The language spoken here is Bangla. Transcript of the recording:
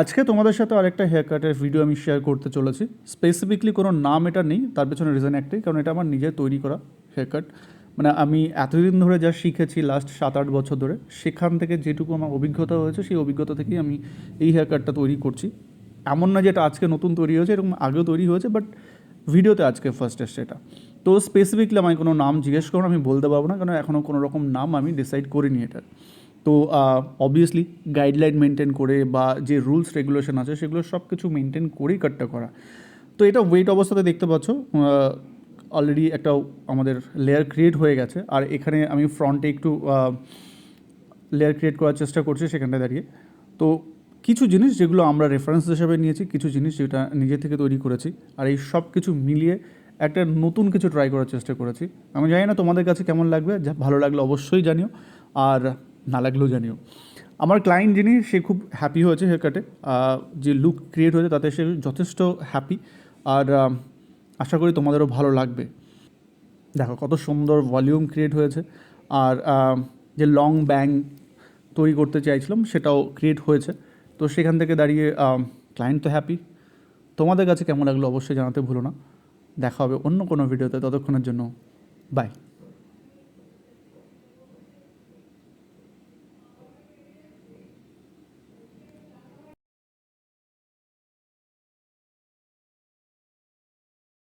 আজকে তোমাদের সাথে আরেকটা হেয়ার কাটের ভিডিও আমি শেয়ার করতে চলেছি। স্পেসিফিকলি কোনো নাম এটা নেই, তার পেছনে রিজন একটাই, কারণ এটা আমার নিজের তৈরি করা হেয়ার কাট। মানে আমি এতদিন ধরে যা শিখেছি লাস্ট 7-8 বছর ধরে, সেখান থেকে যেটুকু আমার অভিজ্ঞতা হয়েছে সেই অভিজ্ঞতা থেকেই আমি এই হেয়ার কাটটা তৈরি করছি। এমন না যে এটা আজকে নতুন তৈরি হয়েছে, এরকম আগেও তৈরি হয়েছে, বাট ভিডিওতে আজকে ফার্স্ট এসছে এটা। তো স্পেসিফিকলি আমায় কোনো নাম জিজ্ঞেস করুন, আমি বলতে পারবো না, কারণ এখনও কোনো রকম নাম আমি ডিসাইড করিনি এটার। তো অবভিয়াসলি গাইডলাইন মেনটেন করে বা যে রুলস রেগুলেশন আছে সেগুলো সব কিছু মেনটেন করেই কাটটা করা। তো এটা ওয়েট অবস্থাতে দেখতে পাচ্ছ, অলরেডি একটা আমাদের লেয়ার ক্রিয়েট হয়ে গেছে। আর এখানে আমি ফ্রন্টে একটু লেয়ার ক্রিয়েট করার চেষ্টা করছি সেখানটায় দাঁড়িয়ে। তো কিছু জিনিস যেগুলো আমরা রেফারেন্স হিসেবে নিয়েছি, কিছু জিনিস যেটা নিজে থেকে তৈরি করেছি, আর এই সব কিছু মিলিয়ে একটা নতুন কিছু ট্রাই করার চেষ্টা করেছি। আমি জানি না তোমাদের কাছে কেমন লাগবে, যা ভালো লাগলে অবশ্যই জানিও, আর না লাগলেও জানিও। আমার ক্লায়েন্ট যিনি, সে খুব হ্যাপি হয়েছে হেয়ার কাটে, যে লুক ক্রিয়েট হয়েছে তাতে সে যথেষ্ট হ্যাপি। আর আশা করি তোমাদেরও ভালো লাগবে। দেখো কত সুন্দর ভলিউম ক্রিয়েট হয়েছে। আর যে লং ব্যাং তৈরি করতে চাইছিলাম সেটাও ক্রিয়েট হয়েছে। তো সেখান থেকে দাঁড়িয়ে ক্লায়েন্ট তো হ্যাপি। তোমাদের কাছে কেমন লাগলো অবশ্যই জানাতে ভুলো না। দেখা হবে অন্য কোনো ভিডিওতে, ততক্ষণের জন্য বাই।